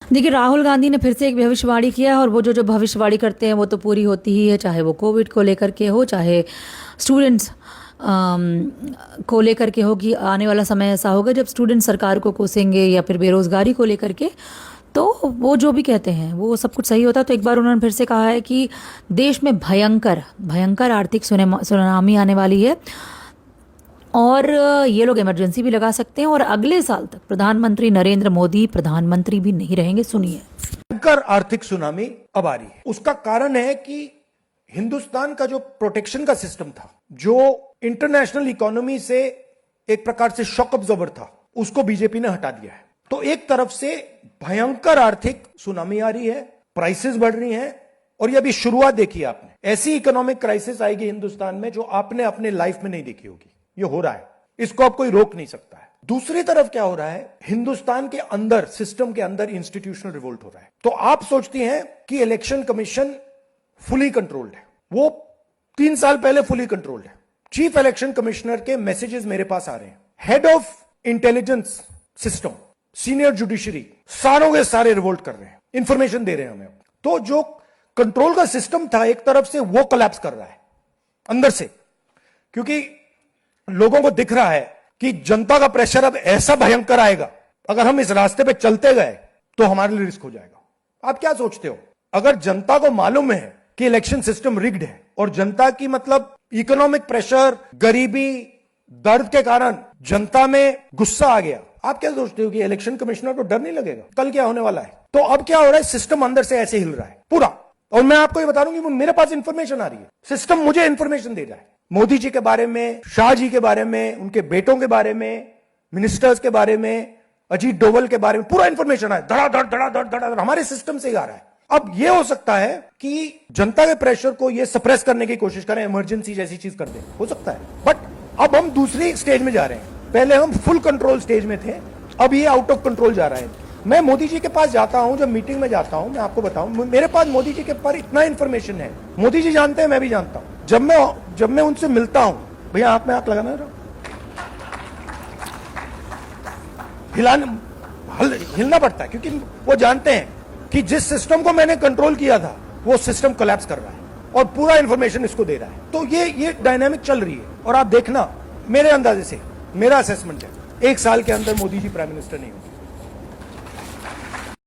देखिए, राहुल गांधी ने फिर से एक भविष्यवाणी किया है और वो जो भविष्यवाणी करते हैं वो तो पूरी होती ही है, चाहे वो कोविड को लेकर के हो, चाहे स्टूडेंट्स को लेकर के हो कि आने वाला समय ऐसा होगा जब स्टूडेंट सरकार को कोसेंगे, या फिर बेरोज़गारी को लेकर के। तो वो जो भी कहते हैं वो सब कुछ सही होता है। तो एक बार उन्होंने फिर से कहा है कि देश में भयंकर भयंकर आर्थिक सुनामी आने वाली है और ये लोग इमरजेंसी भी लगा सकते हैं और अगले साल तक प्रधानमंत्री नरेंद्र मोदी प्रधानमंत्री भी नहीं रहेंगे। सुनिए। भयंकर आर्थिक सुनामी अब आ रही है। उसका कारण है कि हिंदुस्तान का जो प्रोटेक्शन का सिस्टम था, जो इंटरनेशनल इकोनॉमी से एक प्रकार से शॉक अब्जॉर्बर था, उसको बीजेपी ने हटा दिया है। तो एक तरफ से भयंकर आर्थिक सुनामी आ रही है, प्राइसेस बढ़ रही हैं, और ये अभी शुरुआत देखी आपने। ऐसी इकोनॉमिक क्राइसिस आएगी हिंदुस्तान में जो आपने अपने लाइफ में नहीं देखी होगी। ये हो रहा है, इसको अब कोई रोक नहीं सकता है। दूसरी तरफ क्या हो रहा है, हिंदुस्तान के अंदर, सिस्टम के अंदर इंस्टीट्यूशनल रिवोल्ट हो रहा है। तो आप सोचती हैं कि इलेक्शन कमीशन फुली कंट्रोल्ड है। वो 3 साल पहले फुली कंट्रोल्ड है। चीफ इलेक्शन कमिश्नर के मैसेजेस मेरे पास आ रहे हैं। Head of intelligence system, senior judiciary, सारों के सारे रिवोल्ट कर रहे हैं, इंफॉर्मेशन दे रहे हैं हमें। तो जो कंट्रोल का सिस्टम था एक तरफ से, वो कोलैप्स कर रहा है अंदर से, क्योंकि लोगों को दिख रहा है कि जनता का प्रेशर अब ऐसा भयंकर आएगा, अगर हम इस रास्ते पे चलते गए तो हमारे लिए रिस्क हो जाएगा। आप क्या सोचते हो, अगर जनता को मालूम है कि इलेक्शन सिस्टम रिग्ड है और जनता की मतलब इकोनॉमिक प्रेशर, गरीबी, दर्द के कारण जनता में गुस्सा आ गया, आप क्या सोचते हो कि इलेक्शन कमिश्नर को डर नहीं लगेगा कल क्या होने वाला है? तो अब क्या हो रहा है, सिस्टम अंदर से ऐसे हिल रहा है पूरा। और मैं आपको ये बता दूं कि मेरे पास इंफॉर्मेशन आ रही है, सिस्टम मुझे इंफॉर्मेशन दे रहा है। मोदी जी के बारे में, शाह जी के बारे में, उनके बेटों के बारे में, मिनिस्टर्स के बारे में, अजीत डोवल के बारे में पूरा इंफॉर्मेशन है। धड़ाधड़ धड़ाधड़ धड़ाधड़ हमारे सिस्टम से ही आ रहा है। अब यह हो सकता है कि जनता के प्रेशर को यह सप्रेस करने की कोशिश करें, इमरजेंसी जैसी चीज कर दें, हो सकता है। बट अब हम दूसरी स्टेज में जा रहे हैं। पहले हम फुल कंट्रोल स्टेज में थे, अब ये आउट ऑफ कंट्रोल जा रहा है। मैं मोदी जी के पास जाता हूं, जब मीटिंग में जाता हूं, मैं आपको बताऊं, मेरे पास मोदी जी के पर इतना इंफॉर्मेशन है, मोदी जी जानते हैं, मैं भी जानता हूं। जब मैं उनसे मिलता हूं, भैया आंख में आंख लगाना रहा, हिलना पड़ता है, क्योंकि वो जानते हैं कि जिस सिस्टम को मैंने कंट्रोल किया था वो सिस्टम कोलैप्स कर रहा है और पूरा इंफॉर्मेशन इसको दे रहा है। तो ये डायनामिक चल रही है। और आप देखना, मेरे अंदाजे से, मेरा असेसमेंट है, 1 साल के अंदर मोदी जी प्राइम मिनिस्टर नहीं होंगे।